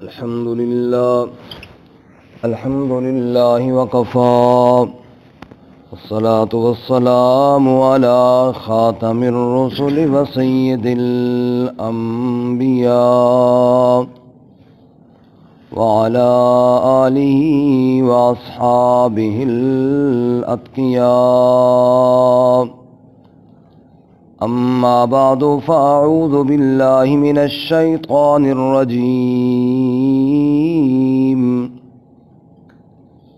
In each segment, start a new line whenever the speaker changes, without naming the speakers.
الحمد لله وكفى والصلاة والسلام على خاتم الرسل وسيد الأنبياء وعلى آله وأصحابه الأتقياء. أما بعد فأعوذ بالله من الشيطان الرجيم.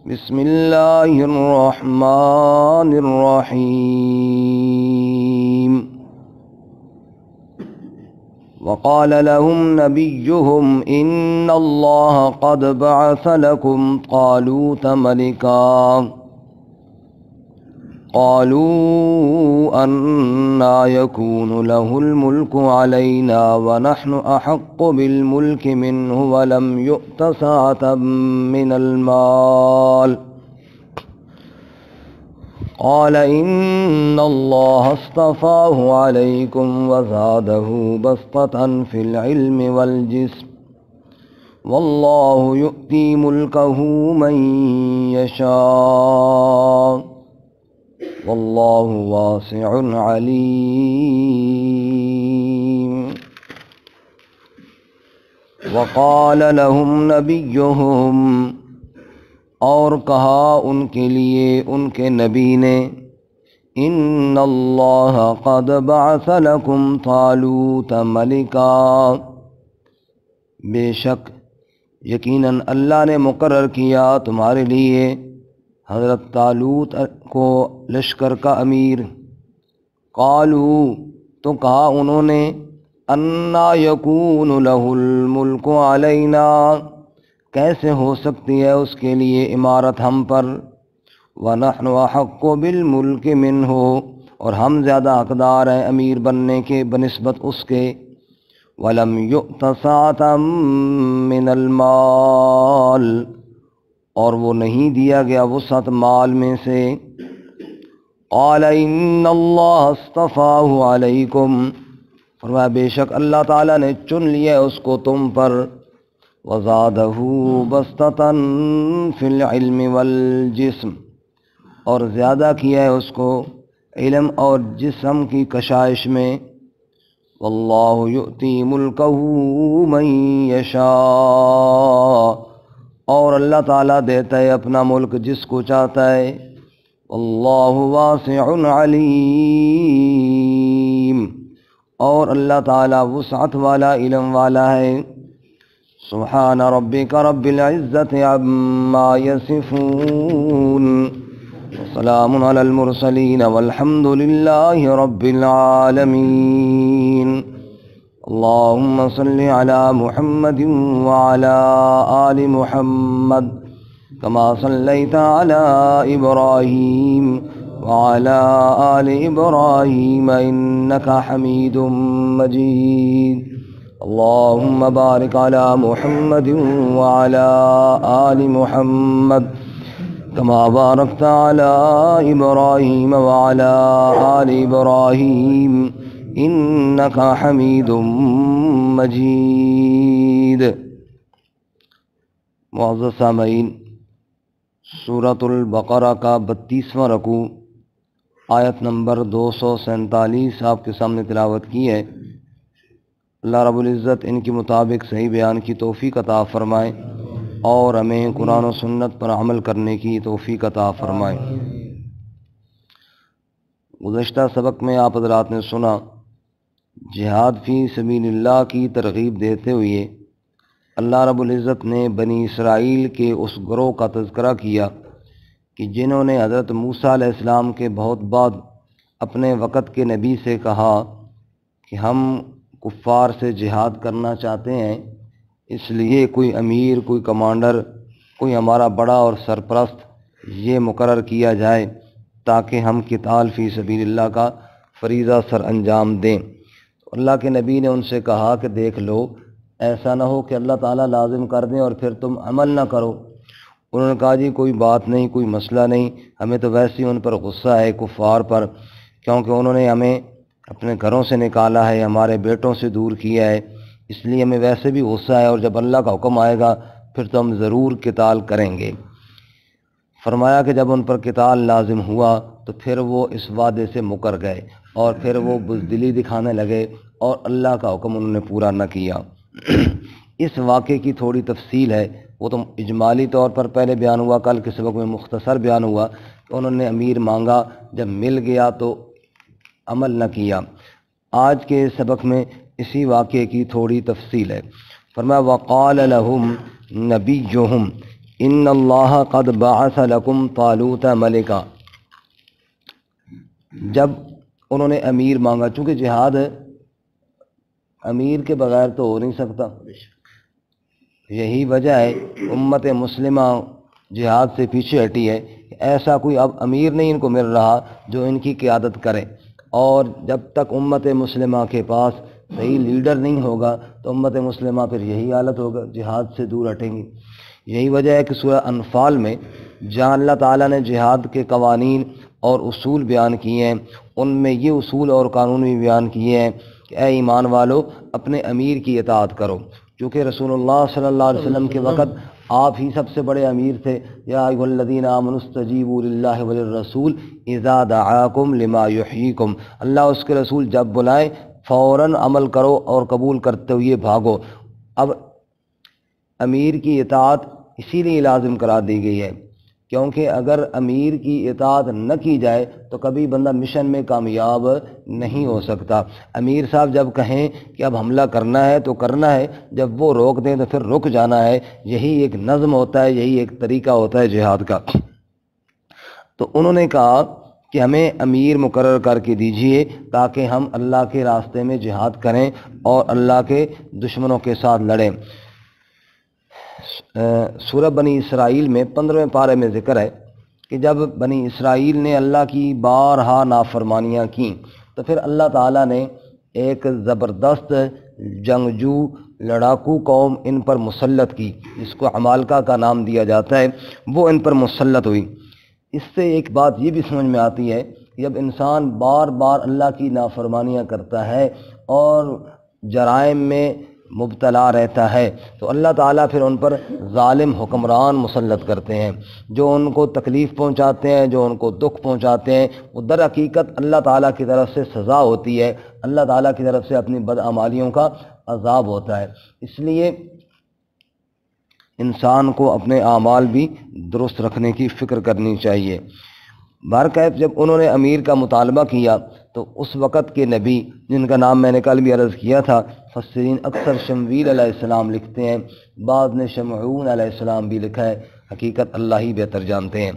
بسم الله الرحمن الرحيم. وقال لهم نبيهم إن الله قد بعث لكم طالوت ملكا قالوا أنى يكون له الملك علينا ونحن أحق بالملك منه ولم يؤت سعة من المال قال إن الله اصطفاه عليكم وزاده بسطة في العلم والجسم والله يؤتي ملكه من يشاء واللہ واسع علیم. وقال لهم نبیہم، اور کہا ان کے لیے ان کے نبی نے، ان اللہ قد بعث لکم طالوت ملکا، بے شک یقیناً اللہ نے مقرر کیا تمہارے لیے حضرت طالوت کو لشکر کا امیر. قالوا، تو کہا انہوں نے، انا یکون لہ الملک علینا، کیسے ہو سکتی ہے اس کے لیے امارت ہم پر، ونحن احق بالملک منہ، اور ہم زیادہ حقدار ہیں امیر بننے کے بنسبت اس کے، ولم یؤت سعۃ من المال، اور وہ نہیں دیا گیا وسعت مال میں سے. قال ان اللہ اصطفاہ علیکم، فرمایا بے شک اللہ تعالیٰ نے چن لیا اس کو تم پر، وزادہ بسطۃ فی العلم والجسم، اور زیادہ کیا ہے اس کو علم اور جسم کی کشائش میں. واللہ یؤتی ملکہ من یشاء، اور اللہ تعالیٰ دیتا ہے اپنا ملک جس کو چاہتا ہے. اللہ واسع علیم، اور اللہ تعالیٰ وسعت والا علم والا ہے. سبحان ربک رب العزت عما یصفون وسلام علی المرسلین والحمد للہ رب العالمین. اللهم صل على محمد وعلى آل محمد كما صليت على إبراهيم وعلى آل إبراهيم إنك حميد مجيد. اللهم بارك على محمد وعلى آل محمد كما باركت على إبراهيم وعلى آل إبراهيم انک حمید مجید. معزز سامعین، سورۃ البقرہ کا 32واں رکوع آیت نمبر 247 آپ کے سامنے تلاوت کی ہے. اللہ رب العزت ان کے مطابق صحیح بیان کی توفیق عطا فرمائے اور ہمیں قرآن و سنت پر عمل کرنے کی توفیق عطا فرمائے. گزشتہ سبق میں آپ حضرات نے سنا، جہاد فی سبیل اللہ کی ترغیب دیتے ہوئے اللہ رب العزت نے بنی اسرائیل کے اس گروہ کا تذکرہ کیا کہ جنہوں نے حضرت موسیٰ علیہ السلام کے بہت بعد اپنے وقت کے نبی سے کہا کہ ہم کفار سے جہاد کرنا چاہتے ہیں، اس لیے کوئی امیر، کوئی کمانڈر، کوئی ہمارا بڑا اور سرپرست یہ مقرر کیا جائے تاکہ ہم قتال فی سبیل اللہ کا فریضہ سر انجام دیں. اللہ کے نبی نے ان سے کہا کہ دیکھ لو، ایسا نہ ہو کہ اللہ تعالیٰ لازم کر دیں اور پھر تم عمل نہ کرو. انہوں نے کہا جی کوئی بات نہیں، کوئی مسئلہ نہیں، ہمیں تو ویسے ہی ان پر غصہ ہے کفار پر، کیونکہ انہوں نے ہمیں اپنے گھروں سے نکالا ہے، ہمارے بیٹوں سے دور کیا ہے، اس لیے ہمیں ویسے بھی غصہ ہے، اور جب اللہ کا حکم آئے گا پھر تو ہم ضرور قتال کریں گے۔ فرمایا کہ جب ان پر قتال لازم ہوا تو پھر وہ اس وعدے سے مکر گئے، اور پھر وہ بزدلی دکھانے لگے اور اللہ کا حکم انہوں نے پورا نہ کیا۔ اس واقعے کی تھوڑی تفصیل ہے، وہ تو اجمالی طور پر پہلے بیان ہوا، کل کے سبق میں مختصر بیان ہوا کہ انہوں نے امیر مانگا، جب مل گیا تو عمل نہ کیا۔ آج کے سبق میں اسی واقعے کی تھوڑی تفصیل ہے۔ فرمایا وقال لهم نبیہم ان اللہ قد بعث لکم طالوت ملکا۔ جب انہوں نے امیر مانگا، چونکہ جہاد امیر کے بغیر تو ہو نہیں سکتا، یہی وجہ ہے امت مسلمہ جہاد سے پیچھے ہٹی ہے، ایسا کوئی اب امیر نہیں ان کو مل رہا جو ان کی قیادت کرے، اور جب تک امت مسلمہ کے پاس صحیح لیڈر نہیں ہوگا تو امت مسلمہ پھر یہی حالت ہوگا، جہاد سے دور ہٹیں گی۔ یہی وجہ ہے کہ سورہ انفال میں جہاں اللہ تعالیٰ نے جہاد کے قوانین اور اصول بیان کیے ہیں، ان میں یہ اصول اور قانون بھی بیان کیے ہیں کہ اے ایمان والو اپنے امیر کی اطاعت کرو، کیونکہ رسول اللہ صلی اللہ علیہ وسلم کے وقت آپ ہی سب سے بڑے امیر تھے۔ یا ایھا الذین آمنوا استجیبوا للہ وللرسول اذا دعاکم لما یحییکم، اللہ اس کے رسول جب بلائیں فوراً عمل کرو اور قبول کرتے ہوئے بھاگو۔ اب امیر کی اطاعت اسی لیے لازم کرا دی گئی ہے، کیونکہ اگر امیر کی اطاعت نہ کی جائے تو کبھی بندہ مشن میں کامیاب نہیں ہو سکتا۔ امیر صاحب جب کہیں کہ اب حملہ کرنا ہے تو کرنا ہے، جب وہ روک دیں تو پھر رک جانا ہے، یہی ایک نظم ہوتا ہے، یہی ایک طریقہ ہوتا ہے جہاد کا۔ تو انہوں نے کہا کہ ہمیں امیر مقرر کر کے دیجئے تاکہ ہم اللہ کے راستے میں جہاد کریں اور اللہ کے دشمنوں کے ساتھ لڑیں۔ سورہ بنی اسرائیل میں 15ویں پارے میں ذکر ہے کہ جب بنی اسرائیل نے اللہ کی بارہا نافرمانیاں کیں تو پھر اللہ تعالیٰ نے ایک زبردست جنگجو لڑاکو قوم ان پر مسلط کی، جس کو عمالقہ کا نام دیا جاتا ہے، وہ ان پر مسلط ہوئی۔ اس سے ایک بات یہ بھی سمجھ میں آتی ہے کہ جب انسان بار بار اللہ کی نافرمانیاں کرتا ہے اور جرائم میں مبتلا رہتا ہے تو اللہ تعالیٰ پھر ان پر ظالم حکمران مسلط کرتے ہیں، جو ان کو تکلیف پہنچاتے ہیں، جو ان کو دکھ پہنچاتے ہیں، وہ در حقیقت اللہ تعالیٰ کی طرف سے سزا ہوتی ہے، اللہ تعالیٰ کی طرف سے اپنی بدعمالیوں کا عذاب ہوتا ہے۔ اس لیے انسان کو اپنے اعمال بھی درست رکھنے کی فکر کرنی چاہیے۔ بہرکیف جب انہوں نے امیر کا مطالبہ کیا تو اس وقت کے نبی، جن کا نام میں نے کل بھی عرض کیا تھا، مفسرین اکثر شمویل علیہ السلام لکھتے ہیں، بعض نے شمعون علیہ السلام بھی لکھا ہے، حقیقت اللہ ہی بہتر جانتے ہیں۔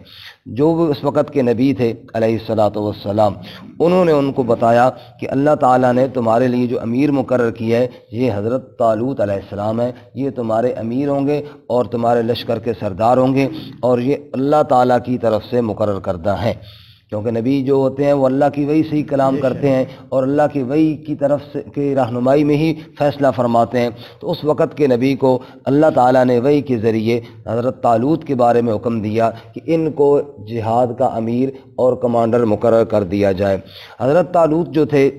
جو وہ اس وقت کے نبی تھے علیہ الصلاۃ والسلام، انہوں نے ان کو بتایا کہ اللہ تعالیٰ نے تمہارے لیے جو امیر مقرر کیا ہے یہ حضرت طالوت علیہ السلام ہے، یہ تمہارے امیر ہوں گے اور تمہارے لشکر کے سردار ہوں گے، اور یہ اللہ تعالیٰ کی طرف سے مقرر کردہ ہیں، کیونکہ نبی جو ہوتے ہیں وہ اللہ کی وحی سے ہی کلام کرتے ہیں اور اللہ کی وحی کی طرف سے کی رہنمائی میں ہی فیصلہ فرماتے ہیں۔ تو اس وقت کے نبی کو اللہ تعالیٰ نے وحی کے ذریعے حضرت طالوت کے بارے میں حکم دیا کہ ان کو جہاد کا امیر اور کمانڈر مقرر کر دیا جائے۔ حضرت طالوت جو تھے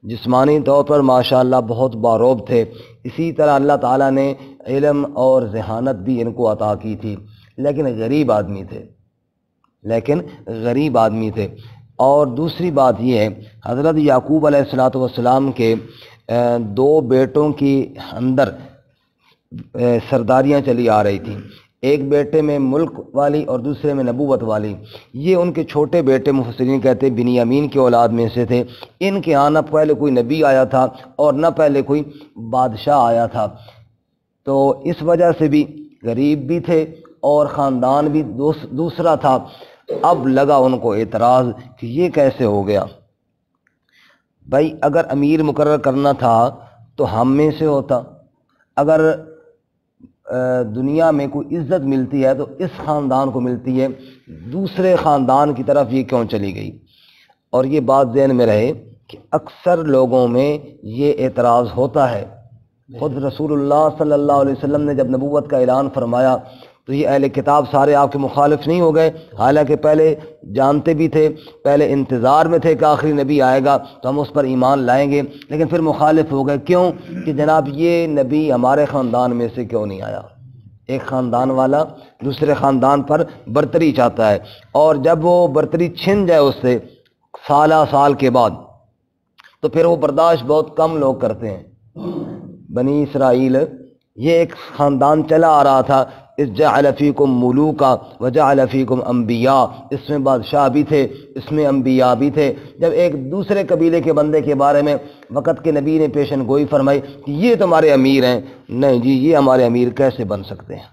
جسمانی طور پر ماشاءاللہ بہت باروب تھے، اسی طرح اللہ تعالیٰ نے علم اور ذہانت بھی ان کو عطا کی تھی، لیکن غریب آدمی تھے۔ اور دوسری بات یہ ہے، حضرت یعقوب علیہ الصلاۃ والسلام کے دو بیٹوں کی اندر سرداریاں چلی آ رہی تھیں، ایک بیٹے میں ملک والی اور دوسرے میں نبوت والی۔ یہ ان کے چھوٹے بیٹے مفسرین کہتے ہیں بنیامین کی اولاد میں سے تھے، ان کے ہاں نہ پہلے کوئی نبی آیا تھا اور نہ پہلے کوئی بادشاہ آیا تھا، تو اس وجہ سے بھی غریب بھی تھے اور خاندان بھی دوسرا تھا۔ اب لگا ان کو اعتراض کہ یہ کیسے ہو گیا؟ بھائی اگر امیر مقرر کرنا تھا تو ہم میں سے ہوتا، اگر دنیا میں کوئی عزت ملتی ہے تو اس خاندان کو ملتی ہے، دوسرے خاندان کی طرف یہ کیوں چلی گئی؟ اور یہ بات ذہن میں رہے کہ اکثر لوگوں میں یہ اعتراض ہوتا ہے۔ خود رسول اللہ صلی اللہ علیہ وسلم نے جب نبوت کا اعلان فرمایا تو یہ اہل کتاب سارے آپ کے مخالف نہیں ہو گئے، حالانکہ پہلے جانتے بھی تھے، پہلے انتظار میں تھے کہ آخری نبی آئے گا تو ہم اس پر ایمان لائیں گے، لیکن پھر مخالف ہو گئے۔ کیوں؟ کہ جناب یہ نبی ہمارے خاندان میں سے کیوں نہیں آیا؟ ایک خاندان والا دوسرے خاندان پر برتری چاہتا ہے، اور جب وہ برتری چھن جائے اس سے سال کے بعد تو پھر وہ برداشت بہت کم لوگ کرتے ہیں۔ بنی اسرائیل یہ ایک خاندان چلا آ رہا تھا، اس جعل فیکم ملوکا وجعل فیکم انبیاء، اس میں بادشاہ بھی تھے، اس میں انبیاء بھی تھے۔ جب ایک دوسرے قبیلے کے بندے کے بارے میں وقت کے نبی نے پیشن گوئی فرمائی کہ یہ تمہارے امیر ہیں، نہیں جی یہ ہمارے امیر کیسے بن سکتے ہیں؟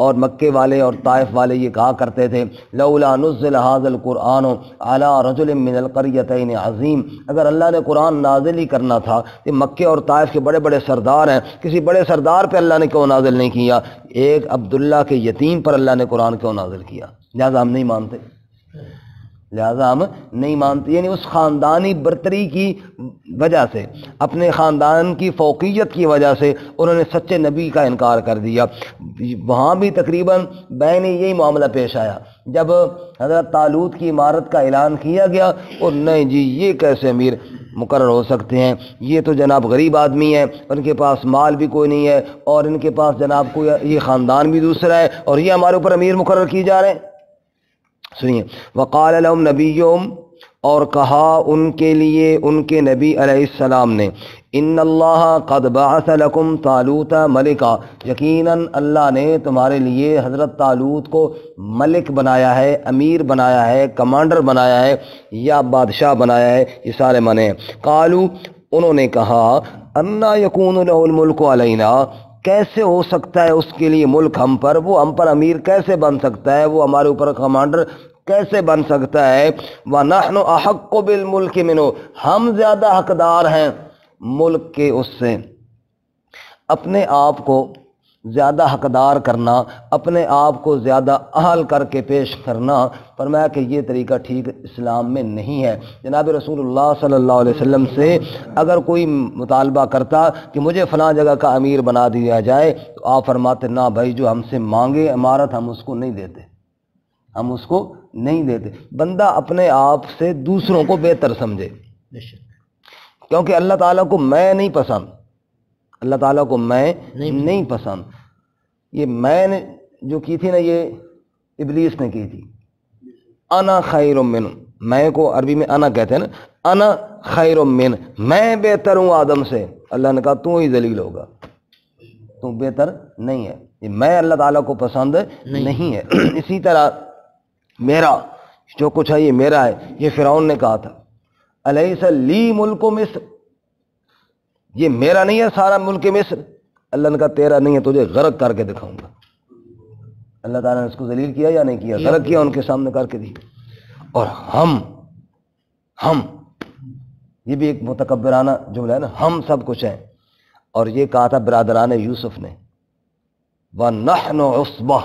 اور مکے والے اور طائف والے یہ کہا کرتے تھے لولا نزل هذا القرآن على رجل من القريتين عظیم، اگر اللہ نے قرآن نازل ہی کرنا تھا کہ مکے اور طائف کے بڑے بڑے سردار ہیں، کسی بڑے سردار پہ اللہ نے کیوں نازل نہیں کیا؟ ایک عبداللہ کے یتیم پر اللہ نے قرآن کیوں نازل کیا؟ لہذا ہم نہیں مانتے، لہذا ہم نہیں مانتے۔ یعنی اس خاندانی برتری کی وجہ سے، اپنے خاندان کی فوقیت کی وجہ سے انہوں نے سچے نبی کا انکار کر دیا۔ وہاں بھی تقریباً بین یہی معاملہ پیش آیا جب حضرت طالوت کی عمارت کا اعلان کیا گیا، اور نہیں جی یہ کیسے امیر مقرر ہو سکتے ہیں، یہ تو جناب غریب آدمی ہیں، ان کے پاس مال بھی کوئی نہیں ہے، اور ان کے پاس جناب کوئی یہ خاندان بھی دوسرا ہے، اور یہ ہمارے اوپر امیر مقرر کیے جا رہے ہیں۔ سنیے، وقال لهم نبیہم، اور کہا ان کے لیے ان کے نبی علیہ السلام نے، ان اللہ قد بعث لکم طالوت ملکا، یقیناً اللہ نے تمہارے لیے حضرت طالوت کو ملک بنایا ہے، امیر بنایا ہے، کمانڈر بنایا ہے، یا بادشاہ بنایا ہے، یہ سارے معنی ہیں۔ قالوا، انہوں نے کہا، انا یکون لہ الملک علینا، کیسے ہو سکتا ہے اس کے لیے ملک ہم پر، وہ ہم پر امیر کیسے بن سکتا ہے، وہ ہمارے اوپر کمانڈر کیسے بن سکتا ہے؟ وَنَحْنُ أَحَقُّ بِالْمُلْكِ مِنْهُ، ہم زیادہ حقدار ہیں ملک کے اس سے۔ اپنے آپ کو زیادہ حقدار کرنا، اپنے آپ کو زیادہ اہل کر کے پیش کرنا، فرمایا کہ یہ طریقہ ٹھیک اسلام میں نہیں ہے۔ جناب رسول اللہ صلی اللہ علیہ وسلم سے اگر کوئی مطالبہ کرتا کہ مجھے فلاں جگہ کا امیر بنا دیا جائے تو آپ فرماتے نہ بھائی، جو ہم سے مانگے عمارت ہم اس کو نہیں دیتے، ہم اس کو نہیں دیتے۔ بندہ اپنے آپ سے دوسروں کو بہتر سمجھے، کیونکہ اللہ تعالیٰ کو میں نہیں پسند، اللہ تعالیٰ کو میں نہیں پسند۔ یہ میں نے جو کی تھی نا، یہ ابلیس نے کی تھی۔ انا خیر من، میں کو عربی میں انا کہتے ہیں نا، انا خیر من، میں بہتر ہوں آدم سے۔ اللہ نے کہا تو ہی ذلیل ہوگا، تو بہتر نہیں ہے۔ یہ میں اللہ تعالیٰ کو پسند نہیں ہے۔ اسی طرح میرا جو کچھ ہے یہ میرا ہے، یہ فرعون نے کہا تھا الیس لی ملک مصر، یہ میرا نہیں ہے سارا ملک مصر؟ اللہ نے کہا تیرا نہیں ہے، تجھے غرق کر کے دکھاؤں گا۔ اللہ تعالیٰ نے اس کو ذلیل کیا یا نہیں کیا؟ غرق کیا، ان کے سامنے کر کے دی۔ اور ہم یہ بھی ایک متکبرانہ جملہ ہے نا، ہم سب کچھ ہیں۔ اور یہ کہا تھا برادران یوسف نے، وَنَحْنُ عُصْبَةٌ،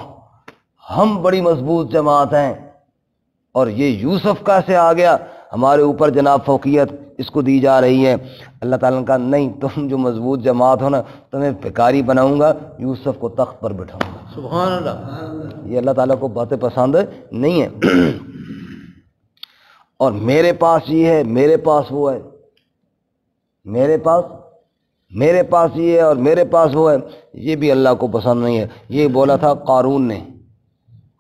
ہم بڑی مضبوط جماعت ہیں، اور یہ یوسف کیسے آ گیا ہمارے اوپر جناب فوقیت اس کو دی جا رہی ہے؟ اللہ تعالیٰ نے کہا نہیں، تم جو مضبوط جماعت ہو نا، تمہیں بھکاری بناؤں گا، یوسف کو تخت پر بٹھاؤں گا۔ سبحان اللہ۔ یہ اللہ تعالیٰ کو باتیں پسند نہیں ہیں۔ اور میرے پاس یہ ہے، میرے پاس وہ ہے، میرے پاس یہ ہے اور میرے پاس وہ ہے، یہ بھی اللہ کو پسند نہیں ہے۔ یہ بولا تھا قارون نے،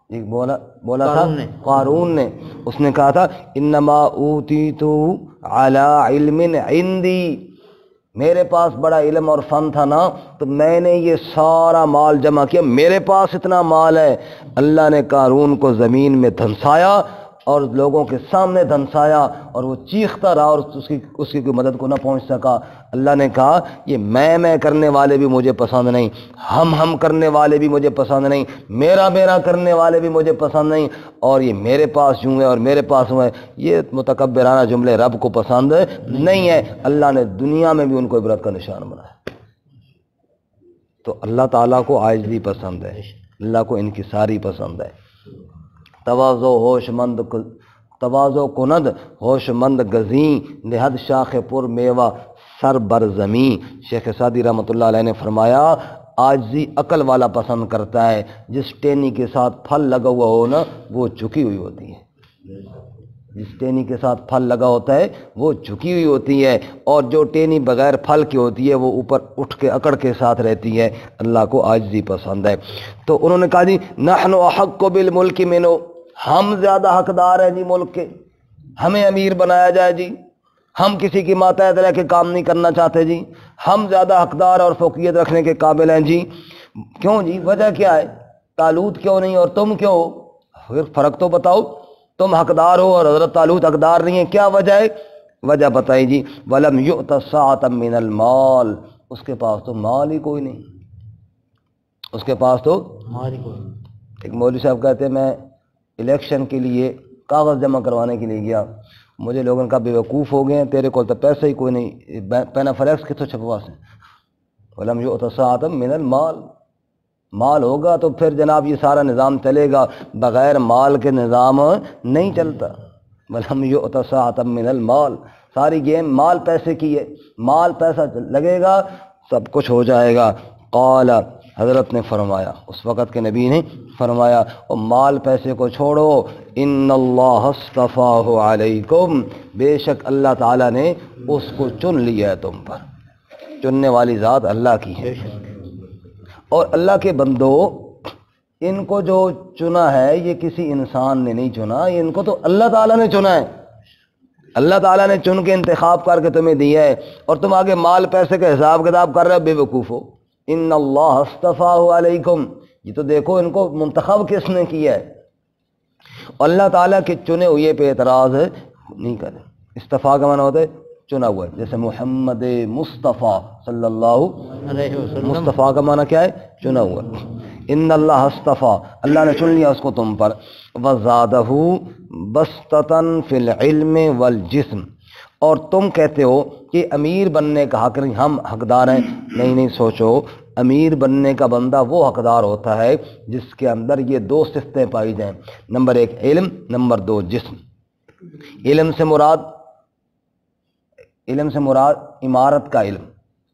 یہ بولا تھا قارون نے، اس نے کہا تھا انما اوتیتہ علی علم عندی، میرے پاس بڑا علم اور فن تھا نا، تو میں نے یہ سارا مال جمع کیا، میرے پاس اتنا مال ہے۔ اللہ نے قارون کو زمین میں دھنسایا اور لوگوں کے سامنے دھنسایا، اور وہ چیختا رہا اور اس کی کوئی مدد کو نہ پہنچ سکا۔ اللہ نے کہا یہ میں کرنے والے بھی مجھے پسند نہیں، ہم کرنے والے بھی مجھے پسند نہیں، میرا کرنے والے بھی مجھے پسند نہیں، اور یہ میرے پاس یوں ہے اور میرے پاس ہوں ہے، یہ متکبرانہ جملے رب کو پسند نہیں ہے۔ اللہ نے دنیا میں بھی ان کو عبرت کا نشان بنایا۔ تو اللہ تعالیٰ کو عاجزی پسند ہے، اللہ کو انکساری پسند ہے۔ تواضع کند ہوش مند گزیں، نہد شاخ پر میوہ سر بر زمیں۔ شیخ سعدی رحمۃ اللہ علیہ نے فرمایا عاجزی عقل والا پسند کرتا ہے۔ جس ٹینی کے ساتھ پھل لگا ہوا ہو نا وہ جھکی ہوئی ہوتی ہے، جس ٹینی کے ساتھ پھل لگا ہوتا ہے وہ جھکی ہوئی ہوتی ہے، اور جو ٹینی بغیر پھل کی ہوتی ہے وہ اوپر اٹھ کے اکڑ کے ساتھ رہتی ہے۔ اللہ کو عاجزی پسند ہے۔ تو انہوں نے کہا جی نحن احق بالملک منو، ہم زیادہ حقدار ہیں جی ملک کے، ہمیں امیر بنایا جائے جی، ہم کسی کی ماتحت رہ کے کام نہیں کرنا چاہتے جی، ہم زیادہ حقدار اور فوقیت رکھنے کے قابل ہیں جی۔ کیوں جی؟ وجہ کیا ہے؟ طالوت کیوں نہیں اور تم کیوں ہو؟ پھر فرق تو بتاؤ، تم حقدار ہو اور حضرت طالوت حقدار نہیں ہے، کیا وجہ ہے؟ وجہ بتائی جی وَلَمْ يُؤْتَ سَعَةً مِّنَ الْمَالِ، اس کے پاس تو مال ہی کوئی نہیں، اس کے پاس تو مال ہی کوئی نہیں۔ ایک مولوی صاحب کہتے ہیں میں الیکشن کے لیے کاغذ جمع کروانے کے لیے گیا، مجھے لوگوں نے کہا بے وقوف ہو گئے ہیں، تیرے کو تو پیسے ہی کوئی نہیں، پینا فلیکس کتوں چھپوا سے؟ وَلَمْ يُؤْتَ سَعَةً مِّنَ الْمَالِ، مال ہوگا تو پھر جناب یہ سارا نظام چلے گا، بغیر مال کے نظام نہیں چلتا۔ وَلَمْ يُؤْتَ سَعَةً مِّنَ الْمَالِ، ساری گیم مال پیسے کی ہے، مال پیسہ لگے گا سب کچھ ہو جائے گا۔ قال، حضرت نے فرمایا، اس وقت کے نبی نے فرمایا اور مال پیسے کو چھوڑو، ان اللہ اصطفاہ علیکم، بے شک اللہ تعالیٰ نے اس کو چن لیا ہے تم پر، چننے والی ذات اللہ کی ہے۔ اور اللہ کے بندو، ان کو جو چنا ہے یہ کسی انسان نے نہیں چنا، یہ ان کو تو اللہ تعالیٰ نے چنا ہے، اللہ تعالیٰ نے چن کے انتخاب کر کے تمہیں دیا ہے، اور تم آگے مال پیسے کا حساب کتاب کر رہے ہو، بے وقوف ہو۔ ان اللہ اصطفاہ علیکم، یہ تو دیکھو ان کو منتخب کس نے کیا ہے، اللہ تعالیٰ کے چنے ہوئے پہ اعتراض نہیں کرے۔ استفاء کا معنی ہوتا ہے چنا ہوا ہے، جیسے محمد مصطفیٰ صلی اللہ علیہ وسلم، مصطفیٰ کا معنی کیا ہے؟ چنا ہوا۔ ان اللہ اصطفیٰ، اللہ نے چن لیا اس کو تم پر۔ وزادہ بسطۃ فی العلم والجسم، اور تم کہتے ہو کہ امیر بننے کا حق نہیں، ہم حقدار ہیں، نہیں سوچو، امیر بننے کا بندہ وہ حقدار ہوتا ہے جس کے اندر یہ دو صفتیں پائی جائیں، نمبر ایک علم، نمبر دو جسم۔ علم سے مراد عمارت کا علم،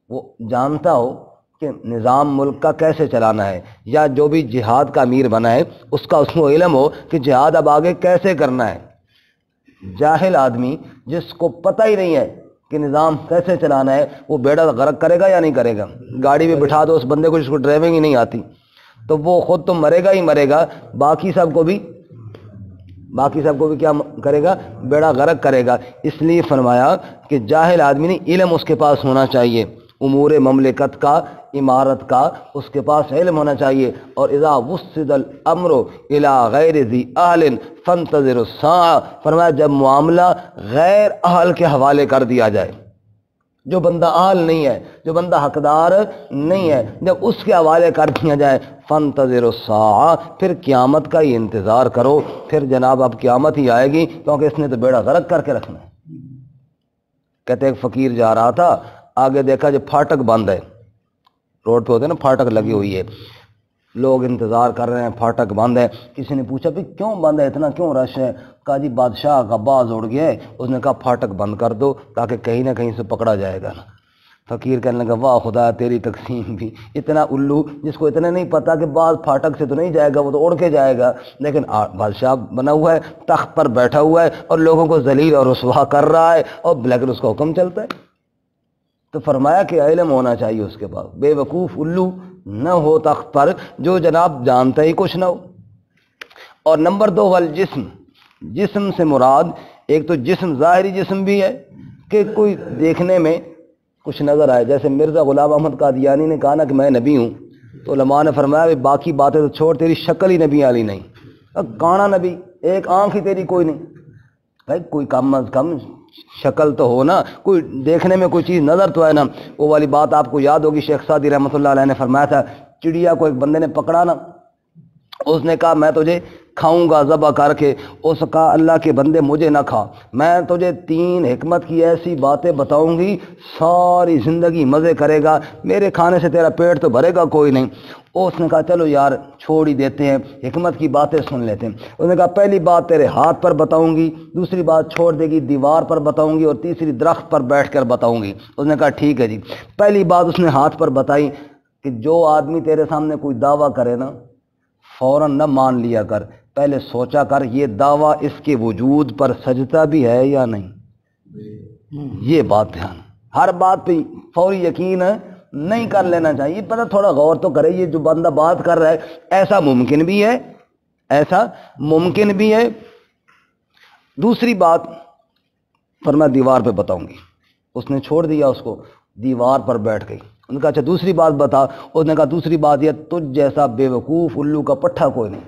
وہ جانتا ہو کہ نظام ملک کا کیسے چلانا ہے، یا جو بھی جہاد کا امیر بنا ہے اس کو علم ہو کہ جہاد اب آگے کیسے کرنا ہے۔ جاہل آدمی جس کو پتہ ہی نہیں ہے کہ نظام کیسے چلانا ہے، وہ بیڑا غرق کرے گا یا نہیں کرے گا؟ گاڑی میں بٹھا دو اس بندے کو جس کو ڈرائیونگ ہی نہیں آتی، تو وہ خود تو مرے گا ہی مرے گا، باقی سب کو بھی کیا کرے گا؟ بیڑا غرق کرے گا۔ اس لیے فرمایا کہ جاہل آدمی نہیں، علم اس کے پاس ہونا چاہیے، امور مملکت کا، عمارت کا اس کے پاس علم ہونا چاہیے۔ اور اذا وسد الامر الى غیر ذی اہل فانتظروا الساعہ، فرمایا جب معاملہ غیر اہل کے حوالے کر دیا جائے، جو بندہ اہل نہیں ہے، جو بندہ حقدار نہیں ہے، جب اس کے حوالے کر دیا جائے، فانتظروا الساعہ، پھر قیامت کا ہی انتظار کرو، پھر جناب اب قیامت ہی آئے گی، کیونکہ اس نے تو بیڑا غرق کر کے رکھنا ہے۔ کہتے ایک فقیر جا رہا تھا، آگے دیکھا جو پھاٹک بند ہے، روڈ پہ ہوتے ہیں نا پھاٹک لگی ہوئی ہے، لوگ انتظار کر رہے ہیں، پھاٹک بند ہے۔ کسی نے پوچھا بھی کیوں بند ہے، اتنا کیوں رش ہے؟ کہا جی بادشاہ کا باز اڑ گیا ہے، اس نے کہا پھاٹک بند کر دو تاکہ کہیں نہ کہیں سے پکڑا جائے گا نا۔ فقیر کہنے لگا واہ خدا تیری تقسیم بھی، اتنا الو جس کو اتنا نہیں پتا کہ باز پھاٹک سے تو نہیں جائے گا، وہ تو اڑ کے جائے گا، لیکن بادشاہ بنا ہوا ہے، تخت پر بیٹھا ہوا ہے اور لوگوں کو ذلیل اور رسوا کر رہا ہے، اور لیکن اس کا حکم چلتا ہے۔ تو فرمایا کہ علم ہونا چاہیے اس کے پاس، بے وقوف الو نہ ہو تخت پر، جو جناب جانتا ہی کچھ نہ ہو۔ اور نمبر دو والجسم، جسم سے مراد ایک تو جسم ظاہری جسم بھی ہے کہ کوئی دیکھنے میں کچھ نظر آئے، جیسے مرزا غلام احمد قادیانی نے کہا نا کہ میں نبی ہوں، تو علماء نے فرمایا باقی باتیں تو چھوڑ، تیری شکل ہی نبی والی نہیں، کانا نبی، ایک آنکھ ہی تیری کوئی نہیں، بھائی کوئی کم از کم شکل تو ہو نا، کوئی دیکھنے میں کوئی چیز نظر تو ہے نا۔ وہ والی بات آپ کو یاد ہوگی، شیخ سعدی رحمۃ اللہ علیہ نے فرمایا تھا، چڑیا کو ایک بندے نے پکڑا نا، اس نے کہا میں تجھے کھاؤں گا ذبح کر کے، اس کہا اللہ کے بندے مجھے نہ کھا، میں تجھے 3 حکمت کی ایسی باتیں بتاؤں گی ساری زندگی مزے کرے گا، میرے کھانے سے تیرا پیٹ تو بھرے گا کوئی نہیں۔ اس نے کہا چلو یار چھوڑ ہی دیتے ہیں، حکمت کی باتیں سن لیتے ہیں۔ اس نے کہا پہلی بات تیرے ہاتھ پر بتاؤں گی، دوسری بات چھوڑ دے گی دیوار پر بتاؤں گی، اور تیسری درخت پر بیٹھ کر بتاؤں گی۔ اس نے کہا ٹھیک ہے جی۔ پہلی بات اس نے ہاتھ پر بتائی، کہ جو آدمی تیرے سامنے کوئی دعویٰ کرے نا فوراً نہ مان لیا کر، پہلے سوچا کر یہ دعویٰ اس کے وجود پر سجتا بھی ہے یا نہیں۔ یہ بات دھیان، ہر بات پہ فوری یقین نہیں کر لینا چاہیے، پتہ تھوڑا غور تو کرے یہ جو بندہ بات کر رہا ہے ایسا ممکن بھی ہے، ایسا ممکن بھی ہے۔ دوسری بات فرمایا دیوار پہ بتاؤں گی، اس نے چھوڑ دیا اس کو، دیوار پر بیٹھ گئی۔ انہوں نے کہا اچھا دوسری بات بتا، اس نے کہا دوسری بات یہ تجھ جیسا بے وقوف الو کا پٹھا کوئی نہیں۔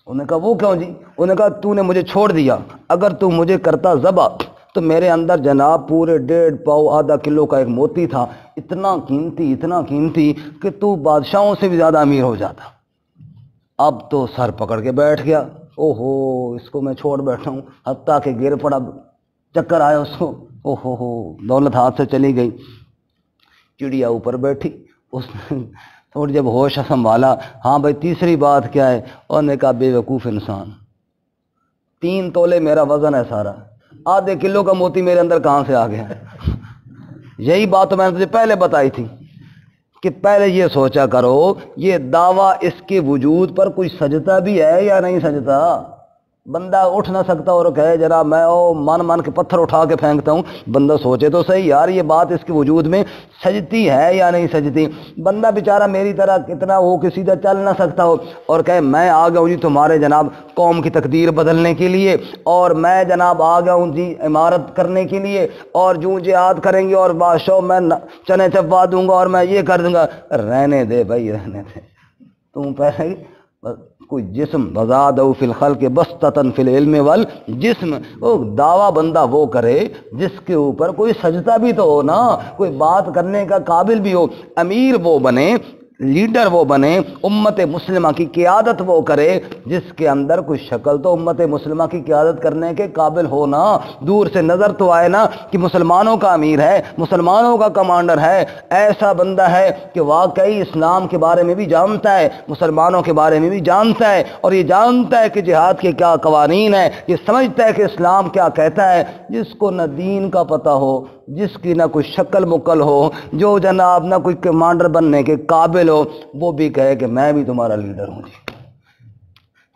انہوں نے کہا وہ کیوں جی؟ انہوں نے کہا تو نے مجھے چھوڑ دیا، اگر تو مجھے کرتا ذبح تو میرے اندر جناب پورے 1.5 پاؤ آدھا کلو کا ایک موتی تھا، اتنا قیمتی کہ تو بادشاہوں سے بھی زیادہ امیر ہو جاتا۔ اب تو سر پکڑ کے بیٹھ گیا، اوہو اس کو میں چھوڑ بیٹھا ہوں، حتیٰ کہ گر پڑا، چکر آیا اس کو، اوہو دولت ہاتھ سے چلی گئی۔ چڑیا اوپر بیٹھی، اس نے تھوڑی جب ہوش سنبھالا، ہاں بھائی تیسری بات کیا ہے؟ اور نے کہا بے وقوف انسان، 3 تولے میرا وزن ہے سارا، آدھے کلو کا موتی میرے اندر کہاں سے آ گیا؟ یہی بات تو میں نے تجھے پہلے بتائی تھی کہ پہلے یہ سوچا کرو یہ دعویٰ اس کے وجود پر کوئی سجتا بھی ہے یا نہیں سجتا۔ بندہ اٹھ نہ سکتا اور کہے جناب میں من کے پتھر اٹھا کے پھینکتا ہوں، بندہ سوچے تو صحیح یار یہ بات اس کے وجود میں سجتی ہے یا نہیں سجتی۔ بندہ بیچارہ میری طرح کتنا ہو کہ سیدھا چل نہ سکتا ہو اور کہے میں آ گیا ہوں جی تمہارے جناب قوم کی تقدیر بدلنے کے لیے، اور میں جناب آ گیا ہوں جی عمارت کرنے کے لیے، اور جو جہاد کریں گے اور بادشاہ میں چنے چپوا دوں گا اور میں یہ کر دوں گا۔ رہنے دے بھائی رہنے دے، تم پہلے کوئی جسم وزادہ فی الخلق بسطۃ فی العلم والجسم، وہ دعویٰ بندہ وہ کرے جس کے اوپر کوئی سجدہ بھی تو ہو نا، کوئی بات کرنے کا قابل بھی ہو۔ امیر وہ بنے، لیڈر وہ بنے، امت مسلمہ کی قیادت وہ کرے جس کے اندر کوئی شکل تو امت مسلمہ کی قیادت کرنے کے قابل ہو نا۔ دور سے نظر تو آئے نا کہ مسلمانوں کا امیر ہے، مسلمانوں کا کمانڈر ہے، ایسا بندہ ہے کہ واقعی اسلام کے بارے میں بھی جانتا ہے، مسلمانوں کے بارے میں بھی جانتا ہے، اور یہ جانتا ہے کہ جہاد کے کیا قوانین ہیں، یہ سمجھتا ہے کہ اسلام کیا کہتا ہے۔ جس کو نہ دین کا پتہ ہو، جس کی نہ کوئی شکل مکل ہو، جو جناب نہ کوئی کمانڈر بننے کے قابل ہو، وہ بھی کہے کہ میں بھی تمہارا لیڈر ہوں جی۔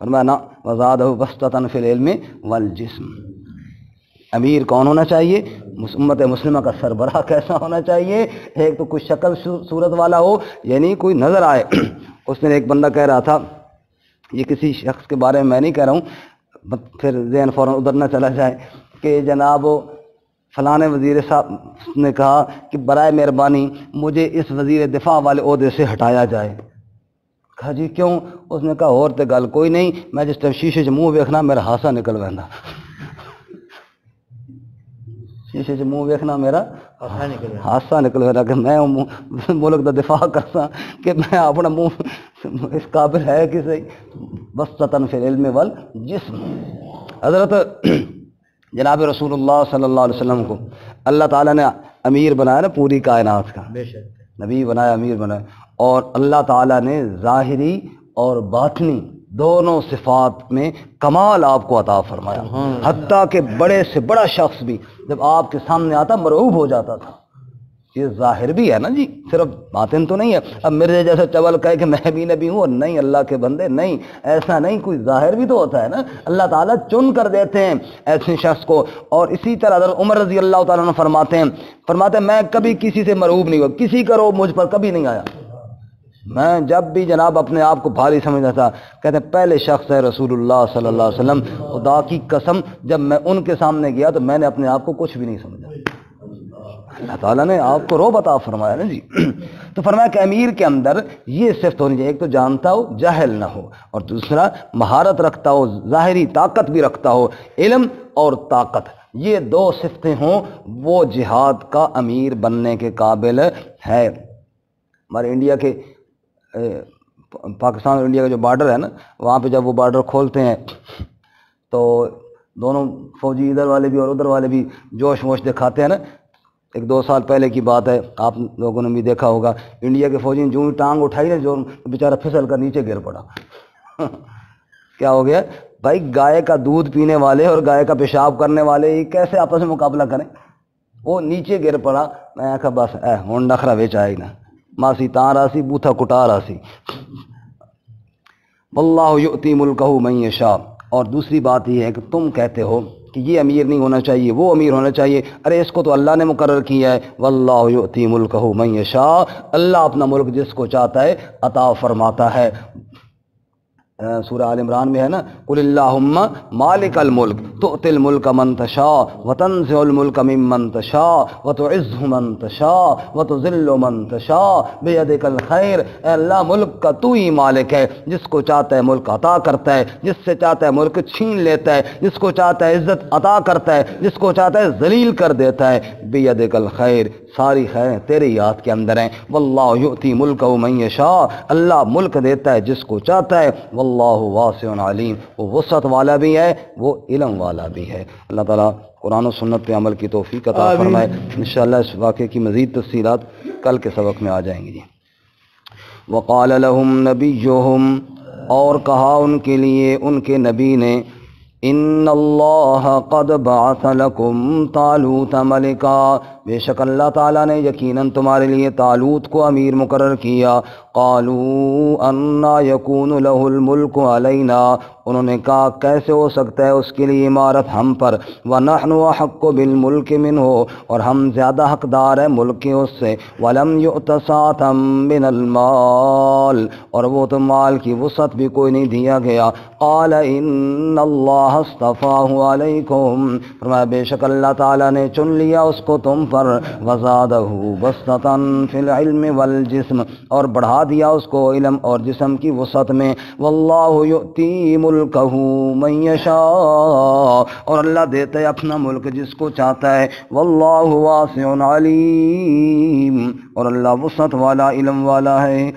فرمایا نا وزادہ بسطۃ فی العلم والجسم۔ امیر کون ہونا چاہیے؟ امت مسلمہ کا سربراہ کیسا ہونا چاہیے؟ ایک تو کوئی شکل صورت والا ہو، یعنی کوئی نظر آئے۔ اس نے ایک بندہ کہہ رہا تھا، یہ کسی شخص کے بارے میں میں نہیں کہہ رہا ہوں، پھر ذہن فوراً ادھر نہ چلا جائے، کہ جناب فلاں وزیر صاحب نے کہا کہ برائے مہربانی مجھے اس وزیر دفاع والے عہدے سے ہٹایا جائے۔ کہا جی کیوں؟ اس نے کہا اور تے گل کوئی نہیں، میں جس ٹائم شیشے 'چ منہ ویکھنا میرا ہاسا نکل ویندا، شیشے 'چ منہ ویکھنا میرا ہاسا نکل ویندا کہ میں ملک دا دفاع کرساں کہ میں اپنا منہ اس قابل ہے کہ صحیح۔ بسطۃ فی العلم والجسم۔ حضرت جناب رسول اللہ صلی اللہ علیہ وسلم کو اللہ تعالیٰ نے امیر بنایا نا پوری کائنات کا، بے شک نبی بنایا، امیر بنایا، اور اللہ تعالیٰ نے ظاہری اور باطنی دونوں صفات میں کمال آپ کو عطا فرمایا، حتیٰ کہ بڑے سے بڑا شخص بھی جب آپ کے سامنے آتا مرعوب ہو جاتا تھا۔ یہ ظاہر بھی ہے نا جی، صرف باطن تو نہیں ہے۔ اب مرزا جیسا چول کہے کہ میں بھی نبی ہوں، اور نہیں اللہ کے بندے نہیں، ایسا نہیں، کوئی ظاہر بھی تو ہوتا ہے نا، اللہ تعالیٰ چن کر دیتے ہیں ایسے شخص کو۔ اور اسی طرح حضرت عمر رضی اللہ تعالیٰ عنہ فرماتے ہیں میں کبھی کسی سے مرعوب نہیں ہوا، کسی کا روب مجھ پر کبھی نہیں آیا۔ میں جب بھی جناب اپنے آپ کو بھاری سمجھتا تھا، کہتے ہیں پہلے شخص ہے رسول اللہ صلی اللہ علیہ وسلم، خدا کی قسم جب میں ان کے سامنے گیا تو میں نے اپنے آپ کو کچھ بھی نہیں سمجھا۔ اللہ تعالیٰ نے آپ کو روب عطا فرمایا نا جی۔ تو فرمایا کہ امیر کے اندر یہ صفت ہونی چاہیے، ایک تو جانتا ہو، جاہل نہ ہو، اور دوسرا مہارت رکھتا ہو، ظاہری طاقت بھی رکھتا ہو، علم اور طاقت، یہ 2 صفتیں ہوں، وہ جہاد کا امیر بننے کے قابل ہے۔ ہمارے انڈیا کے پاکستان اور انڈیا کا جو بارڈر ہے نا، وہاں پہ جب وہ بارڈر کھولتے ہیں تو دونوں فوجی ادھر والے بھی اور ادھر والے بھی جوش ووش دکھاتے ہیں نا۔ 1-2 سال پہلے کی بات ہے، آپ لوگوں نے بھی دیکھا ہوگا، انڈیا کے فوجی نے جو ٹانگ اٹھائی نا، جو بیچارہ پھسل کر نیچے گر پڑا۔ کیا ہو گیا بھائی؟ گائے کا دودھ پینے والے اور گائے کا پیشاب کرنے والے یہ کیسے آپس میں مقابلہ کریں؟ وہ نیچے گر پڑا۔ میں کہا بس ہون نخرا ویچ آئے نا، ماسی تاراسی بوتھا کٹاراسی واللہ یؤتی ملکہ من یشاء۔ اور دوسری بات یہ ہے کہ تم کہتے ہو کہ یہ امیر نہیں ہونا چاہیے، وہ امیر ہونا چاہیے، ارے اس کو تو اللہ نے مقرر کیا ہے۔ واللہ یؤتی ملکہ من یشاء، اللہ اپنا ملک جس کو چاہتا ہے عطا فرماتا ہے۔ سورہ آل عمران میں ہے نا، قل اللہم مالک الملک تؤتی الملک من تشاء وتنزع الملک ممن تشاء وتعز من تشاء وتذل من تشاء بیدک الخیر۔ اے اللہ ملک کا تو ہی مالک ہے، جس کو چاہتا ہے ملک عطا کرتا ہے، جس سے چاہتا ہے ملک چھین لیتا ہے، جس کو چاہتا ہے عزت عطا کرتا ہے، جس کو چاہتا ہے ذلیل کر دیتا ہے۔ بیدک الخیر، ساری خیریں تیرے ہی ہاتھ کے اندر ہیں۔ واللہ یؤتی ملکہ من یشاء، اللہ ملک دیتا ہے جس کو چاہتا ہے۔ واللہ واسع علیم، وہ وسعت والا بھی ہے، وہ علم والا بھی ہے۔ اللہ تعالیٰ قرآن و سنت پہ عمل کی توفیق عطا فرمائے۔ انشاءاللہ اس واقعے کی مزید تفصیلات کل کے سبق میں آ جائیں گی۔ وقال لهم نبیہم، اور کہا ان کے لیے ان کے نبی نے، ان اللہ قد بعث لکم طالوت ملکا، بے شک اللہ تعالیٰ نے یقیناً تمہارے لیے طالوت کو امیر مقرر کیا۔ قالوا انا یکون لہ الملک علینا، انہوں نے کہا کیسے ہو سکتا ہے اس کے لیے امارت ہم پر، ونحن احق بالملک منہ، اور ہم زیادہ حقدار ہیں ملک کے اس سے، ولم یؤت سعۃ من المال، اور وہ تو مال کی وسعت بھی کوئی نہیں دیا گیا۔ قال ان اللہ اصطفاہ علیکم، فرمایا بے شک اللہ تعالیٰ نے چن لیا اس کو تم پر، وزادہ بسطۃ فی العلم والجسم، اور بڑھا دیا اس کو علم اور جسم کی وسعت میں۔ واللہ یؤتی ملکہ من یشاء، اور اللہ دیتا ہے اپنا ملک جس کو چاہتا ہے۔ واللہ واسع علیم، اور اللہ وسعت والا علم والا ہے۔